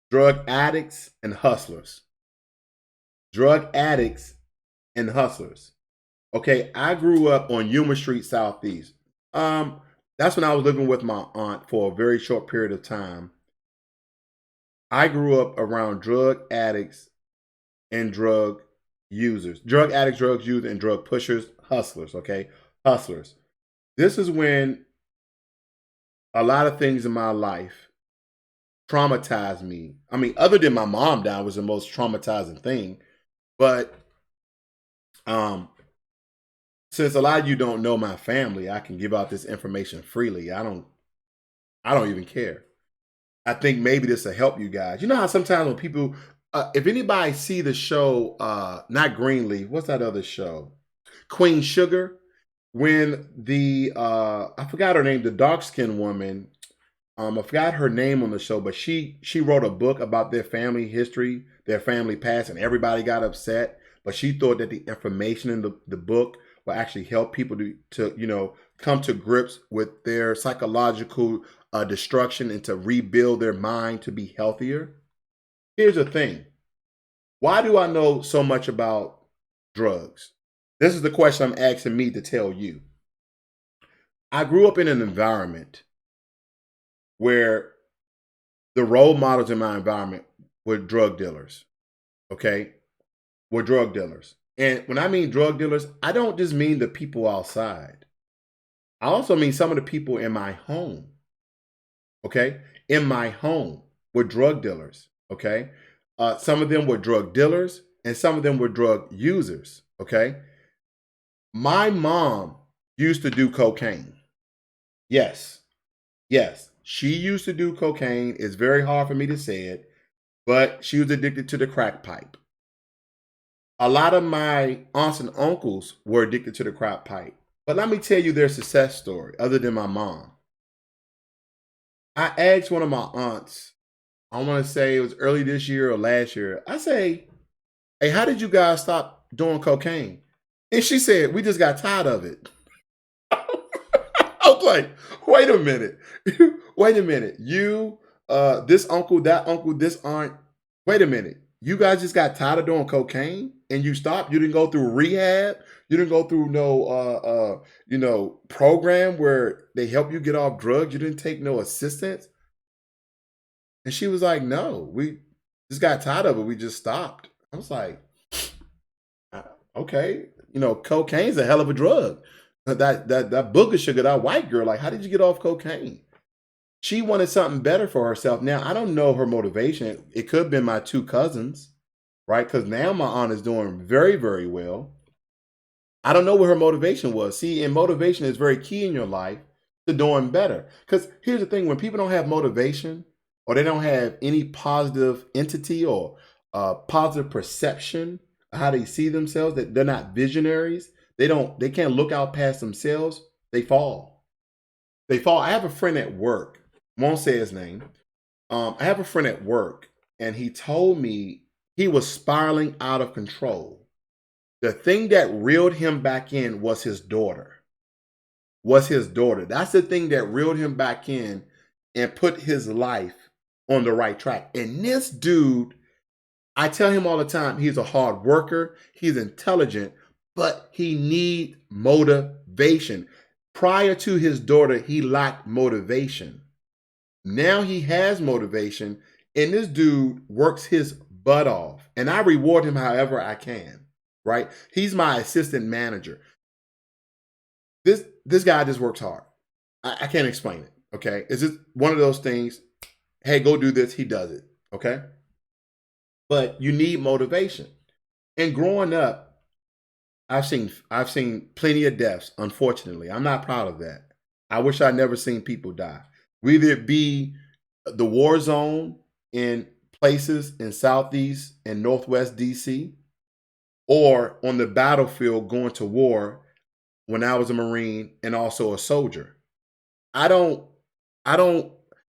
Drug addicts and hustlers. Drug addicts and hustlers. Okay, I grew up on Yuma Street Southeast. That's when I was living with my aunt for a very short period of time. I grew up around drug addicts and drug users. Drug addicts, drug users, and drug pushers, hustlers, okay? Hustlers. This is when a lot of things in my life traumatized me. I mean, other than my mom dying was the most traumatizing thing. But since a lot of you don't know my family, I can give out this information freely. I don't even care. I think maybe this will help you guys. You know how sometimes when people, if anybody see the show, not Greenleaf, what's that other show? Queen Sugar. When the I forgot her name, the dark skinned woman. I forgot her name on the show, but she wrote a book about their family history, their family past, and everybody got upset. But she thought that the information in the book will actually help people to come to grips with their psychological destruction and to rebuild their mind to be healthier. Here's the thing. Why do I know so much about drugs? This is the question I'm asking me to tell you. I grew up in an environment where the role models in my environment were drug dealers. Okay? Were drug dealers. And when I mean drug dealers, I don't just mean the people outside. I also mean some of the people in my home. Okay? In my home were drug dealers. Okay? Some of them were drug dealers and some of them were drug users. Okay? My mom used to do cocaine. Yes. Yes. She used to do cocaine. It's very hard for me to say it, but she was addicted to the crack pipe. A lot of my aunts and uncles were addicted to the crack pipe. But let me tell you their success story, other than my mom. I asked one of my aunts, I want to say it was early this year or last year. I say, hey, how did you guys stop doing cocaine? And she said, we just got tired of it. I was like, wait a minute. Wait a minute. You, this uncle, that uncle, this aunt. Wait a minute. You guys just got tired of doing cocaine and you stopped? You didn't go through rehab? You didn't go through no program where they help you get off drugs? You didn't take no assistance? And she was like, no, we just got tired of it. We just stopped. I was like, okay, cocaine's a hell of a drug. That booger sugar, that white girl, like, how did you get off cocaine? She wanted something better for herself. Now, I don't know her motivation. It could have been my two cousins, right? Because now my aunt is doing very, very well. I don't know what her motivation was. See, and motivation is very key in your life to doing better. Because here's the thing, when people don't have motivation or they don't have any positive entity or positive perception of how they see themselves, that they're not visionaries, they can't look out past themselves, they fall. They fall. I have a friend at work, won't say his name. I have a friend at work, and he told me he was spiraling out of control. The thing that reeled him back in was his daughter. That's the thing that reeled him back in and put his life on the right track. And this dude, I tell him all the time, he's a hard worker, he's intelligent, but he needs motivation. Prior to his daughter, he lacked motivation. Now he has motivation, and this dude works his butt off. And I reward him however I can, right? He's my assistant manager. This guy just works hard. I can't explain it, okay? It's just one of those things, hey, go do this, he does it, okay? But you need motivation. And growing up, I've seen plenty of deaths, unfortunately. I'm not proud of that. I wish I'd never seen people die. Whether it be the war zone in places in Southeast and Northwest DC, or on the battlefield going to war when I was a Marine and also a soldier. I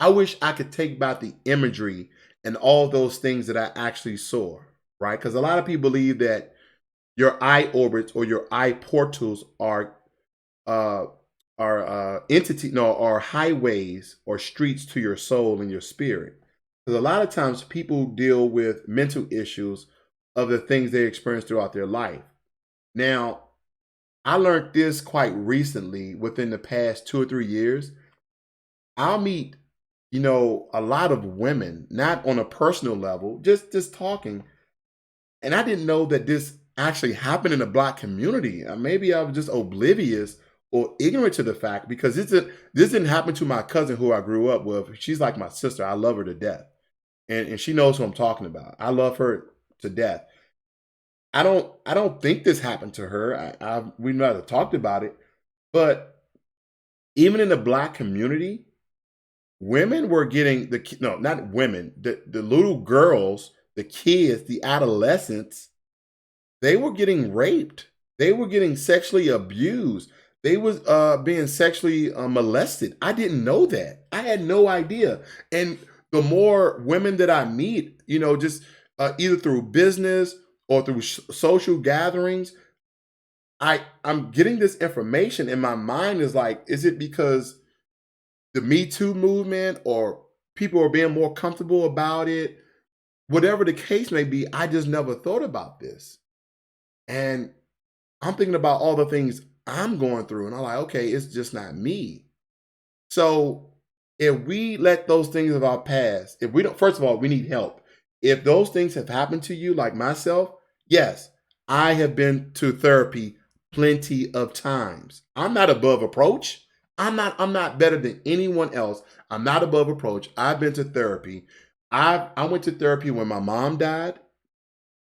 wish I could take back the imagery and all those things that I actually saw, right? Because a lot of people believe that your eye orbits or your eye portals uh, are entity no are highways or streets to your soul and your spirit. Because a lot of times people deal with mental issues of the things they experience throughout their life. Now, I learned this quite recently within the past 2 or 3 years. I'll meet, a lot of women, not on a personal level, just talking, and I didn't know that this actually happened in the black community. Maybe I was just oblivious or ignorant to the fact because this didn't happen to my cousin who I grew up with. She's like my sister. I love her to death, and she knows who I'm talking about. I love her to death. I don't think this happened to her. We never talked about it, but even in the black community, women were getting no, not women, the little girls, the kids, the adolescents, they were getting raped. They were getting sexually abused. They was being sexually molested. I didn't know that. I had no idea. And the more women that I meet, just either through business or through social gatherings, I'm getting this information, and my mind is like, is it because the Me Too movement or people are being more comfortable about it? Whatever the case may be, I just never thought about this. And I'm thinking about all the things I'm going through, and I'm like, okay, it's just not me. So if we let those things of our past, if we don't, first of all, we need help. If those things have happened to you, like myself, yes, I have been to therapy plenty of times. I'm not above approach. I'm not better than anyone else. I'm not above approach. I've been to therapy. I went to therapy when my mom died.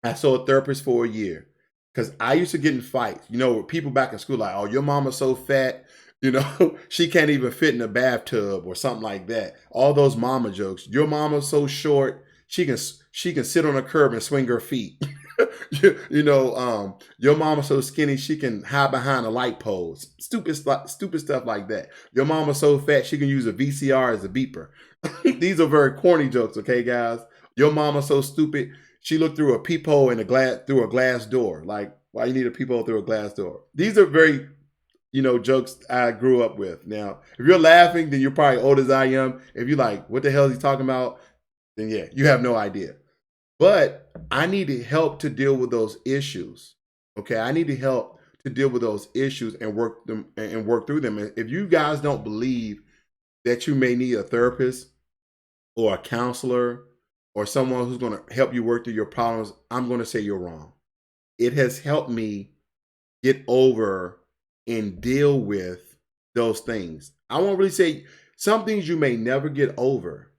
I saw a therapist for a year because I used to get in fights. With people back in school, like, "Oh, your mama's so fat, she can't even fit in a bathtub," or something like that. All those mama jokes. Your mama's so short, she can sit on a curb and swing her feet. Your mama's so skinny she can hide behind a light pole. Stupid stuff like that. Your mama's so fat she can use a VCR as a beeper. These are very corny jokes, okay, guys? Your mama's so stupid she looked through a peephole in a glass through a glass door. Like, why you need a peephole through a glass door? These are very, jokes I grew up with. Now, if you're laughing, then you're probably old as I am. If you're like, what the hell is he talking about? Then yeah, you have no idea. But I needed help to deal with those issues. Okay, I need help to deal with those issues and work through them. And if you guys don't believe that you may need a therapist or a counselor or someone who's going to help you work through your problems, I'm going to say you're wrong. It has helped me get over and deal with those things. I won't really say some things you may never get over,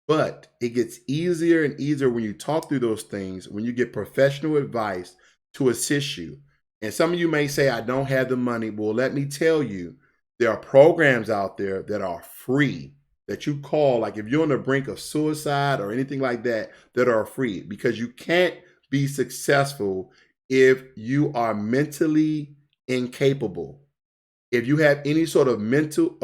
but it gets easier and easier when you talk through those things, when you get professional advice to assist you. And some of you may say, I don't have the money. Well, let me tell you, there are programs out there that are free that you call, like if you're on the brink of suicide or anything like that, that are free, because you can't be successful if you are mentally incapable. If you have any sort of mental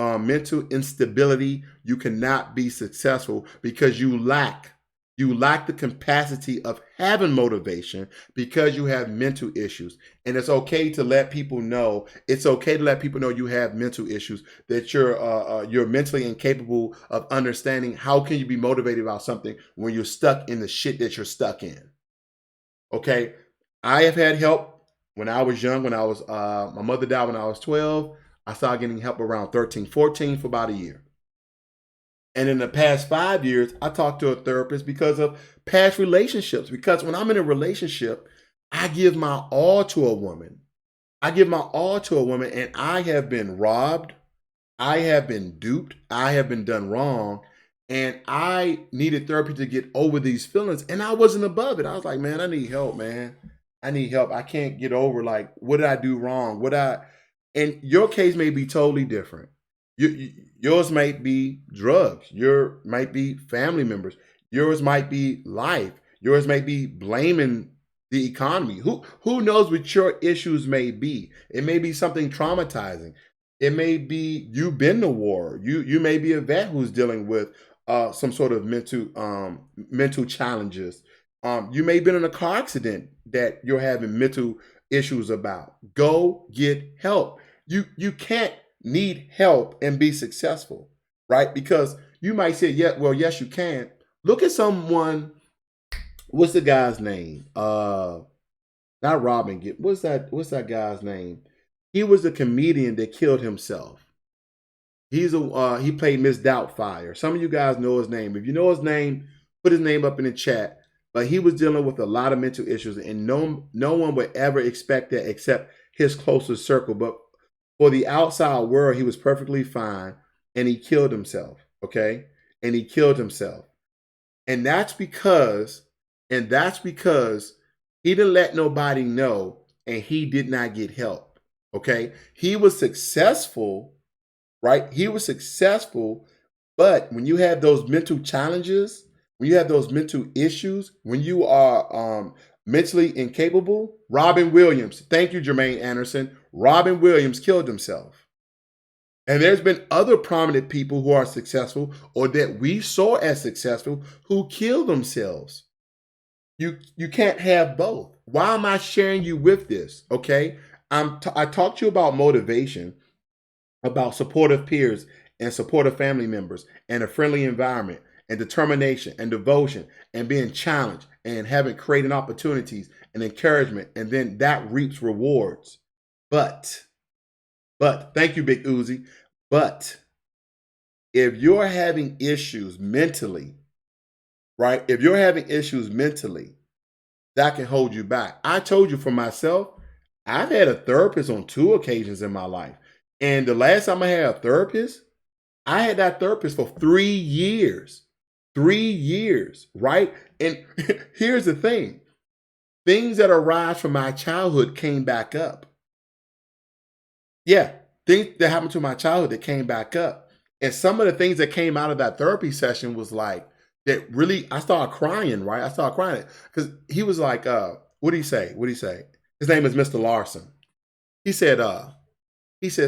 instability, you cannot be successful because you lack the capacity of having motivation because you have mental issues. And it's okay to let people know. It's okay to let people know you have mental issues, that you're mentally incapable of understanding how can you be motivated about something when you're stuck in the shit that you're stuck in. Okay, I have had help when I was young. When I was my mother died when I was 12. I started getting help around 13, 14 for about a year. And in the past 5 years, I talked to a therapist because of past relationships. Because when I'm in a relationship, I give my all to a woman. I give my all to a woman, and I have been robbed. I have been duped. I have been done wrong. And I needed therapy to get over these feelings. And I wasn't above it. I was like, man, I need help, man. I need help. I can't get over, like, what did I do wrong? And your case may be totally different. Yours might be drugs. Yours might be family members. Yours might be life. Yours might be blaming the economy. Who knows what your issues may be? It may be something traumatizing. It may be you've been to war. You may be a vet who's dealing with some sort of mental challenges. You may have been in a car accident that you're having mental issues about. Go get help. You can't need help and be successful, right? Because you might say, yeah, well, yes, you can. Look at someone. What's the guy's name? Not Robin. What's that guy's name? He was a comedian that killed himself. He played Miss Doubtfire. Some of you guys know his name. If you know his name, put his name up in the chat. But he was dealing with a lot of mental issues, and no one would ever expect that except his closest circle. But for the outside world, he was perfectly fine, and he killed himself. Okay, and he killed himself, and that's because he didn't let nobody know, and he did not get help. Okay, he was successful, right? He was successful, but when you have those mental challenges, when you have those mental issues, when you are mentally incapable, Robin Williams, thank you, Jermaine Anderson. Robin Williams killed himself. And there's been other prominent people who are successful or that we saw as successful who killed themselves. You can't have both. Why am I sharing you with this? Okay, I talked to you about motivation, about supportive peers and supportive family members and a friendly environment and determination and devotion and being challenged and having creating opportunities and encouragement, and then that reaps rewards. But thank you, Big Uzi. But if you're having issues mentally, right? If you're having issues mentally, that can hold you back. I told you for myself, I've had a therapist on 2 occasions in my life. And the last time I had a therapist, I had that therapist for 3 years. 3 years, right? And here's the thing. Things that arise from my childhood came back up. Yeah, things that happened to my childhood that came back up. And some of the things that came out of that therapy session was like, that really, I started crying, right? I started crying because he was like, what did he say? What did he say? His name is Mr. Larson. He said,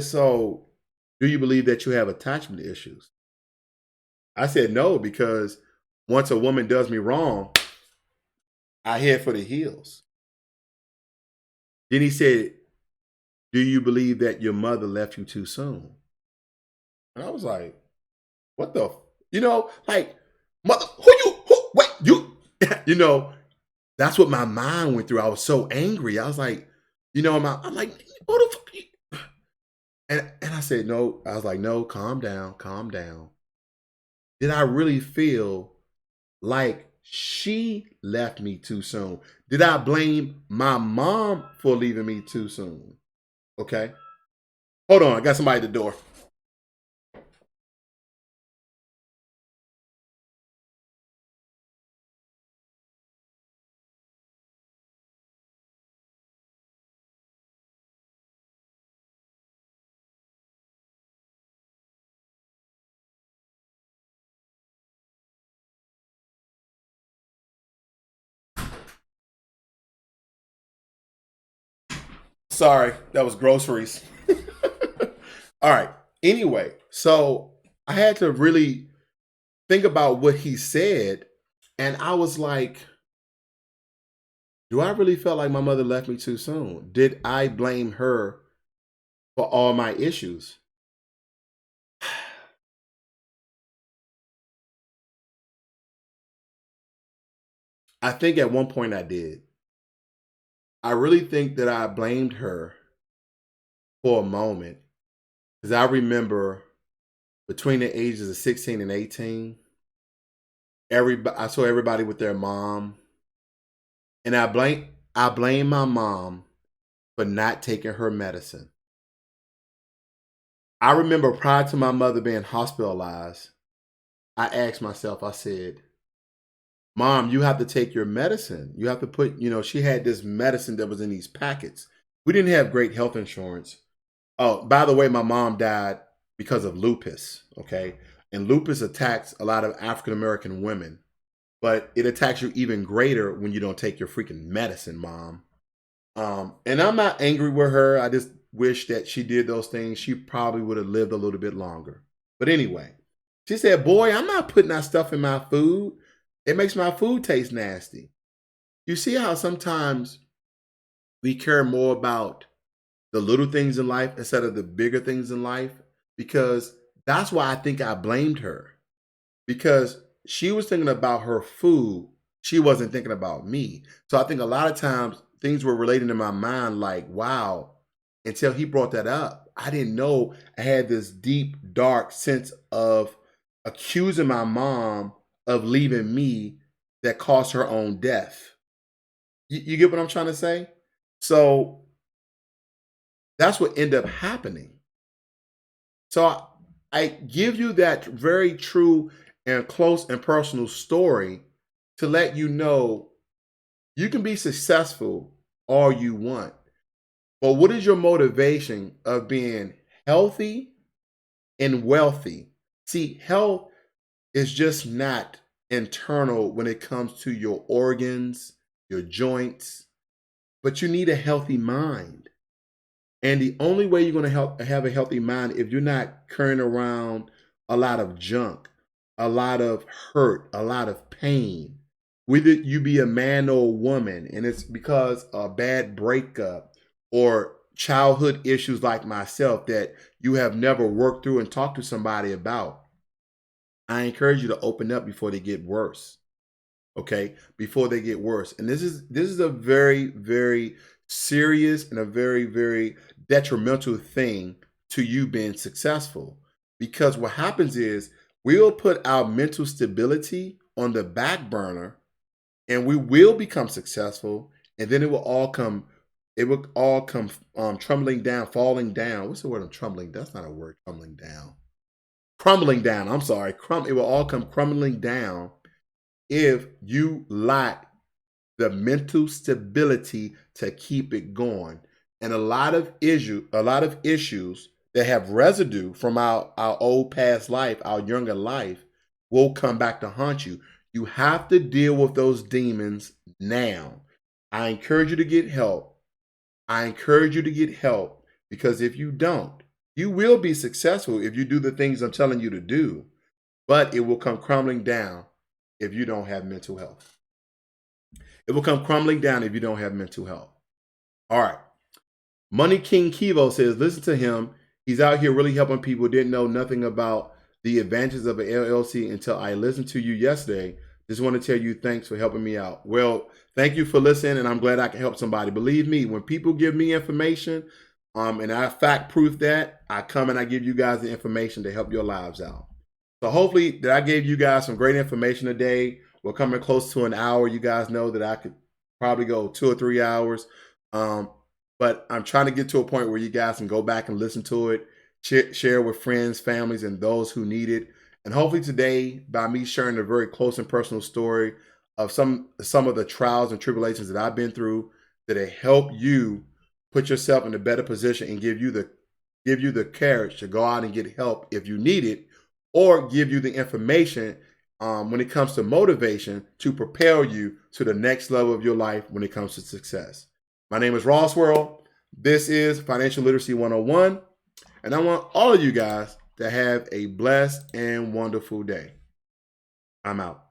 so do you believe that you have attachment issues? I said, no, because once a woman does me wrong, I head for the heels. Then he said, do you believe that your mother left you too soon? And I was like, what the, like, mother, you know, that's what my mind went through. I was so angry. I was like, I'm like, what the fuck? And I said, no, I was like, no, calm down, calm down. Did I really feel like she left me too soon? Did I blame my mom for leaving me too soon? Okay. Hold on, I got somebody at the door. Sorry, that was groceries. All right. Anyway, so I had to really think about what he said, and I was like, do I really feel like my mother left me too soon? Did I blame her for all my issues? I think at one point I did. I really think that I blamed her for a moment because I remember between the ages of 16 and 18, I saw everybody with their mom, and I blame my mom for not taking her medicine. I remember prior to my mother being hospitalized, I asked myself, I said, Mom, you have to take your medicine. You have to put, she had this medicine that was in these packets. We didn't have great health insurance. Oh, by the way, my mom died because of lupus, okay? And lupus attacks a lot of African American women, but it attacks you even greater when you don't take your freaking medicine, Mom. And I'm not angry with her. I just wish that she did those things. She probably would have lived a little bit longer. But anyway, she said, boy, I'm not putting that stuff in my food. It makes my food taste nasty. You see how sometimes we care more about the little things in life instead of the bigger things in life? Because that's why I think I blamed her, because she was thinking about her food. She wasn't thinking about me. So I think a lot of times things were relating in my mind like, wow, until he brought that up. I didn't know I had this deep, dark sense of accusing my mom of leaving me that caused her own death. You get what I'm trying to say? So that's what ended up happening. So I give you that very true and close and personal story to let you know you can be successful all you want. But what is your motivation of being healthy and wealthy? See, health is just not internal when it comes to your organs, your joints, but you need a healthy mind. And the only way you're going to have a healthy mind if you're not carrying around a lot of junk, a lot of hurt, a lot of pain, whether you be a man or a woman, and it's because a bad breakup or childhood issues like myself that you have never worked through and talked to somebody about, I encourage you to open up before they get worse. Okay, before they get worse. And this is a very, very serious and a very, very detrimental thing to you being successful, because what happens is we'll put our mental stability on the back burner and we will become successful, and then it will all come trembling down, falling down. What's the word? I'm trembling. That's not a word. Crumbling down. Crumbling down. I'm sorry. It will all come crumbling down if you lack the mental stability to keep it going. And a lot of issues that have residue from our old past life, our younger life, will come back to haunt you. You have to deal with those demons now. I encourage you to get help. I encourage you to get help, because if you don't, you will be successful if you do the things I'm telling you to do, but it will come crumbling down if you don't have mental health. It will come crumbling down if you don't have mental health. All right. Money King Kivo says, listen to him. He's out here really helping people. Didn't know nothing about the advantages of an LLC until I listened to you yesterday. Just want to tell you thanks for helping me out. Well, thank you for listening, and I'm glad I can help somebody. Believe me, when people give me information, and I fact proof that, I come and I give you guys the information to help your lives out. So hopefully that I gave you guys some great information today. We're coming close to an hour. You guys know that I could probably go 2 or 3 hours. But I'm trying to get to a point where you guys can go back and listen to it, share with friends, families, and those who need it. And hopefully today, by me sharing a very close and personal story of some of the trials and tribulations that I've been through, that it help you put yourself in a better position and give you the courage to go out and get help if you need it, or give you the information when it comes to motivation to propel you to the next level of your life when it comes to success. My name is Ross World. This is Financial Literacy 101, and I want all of you guys to have a blessed and wonderful day. I'm out.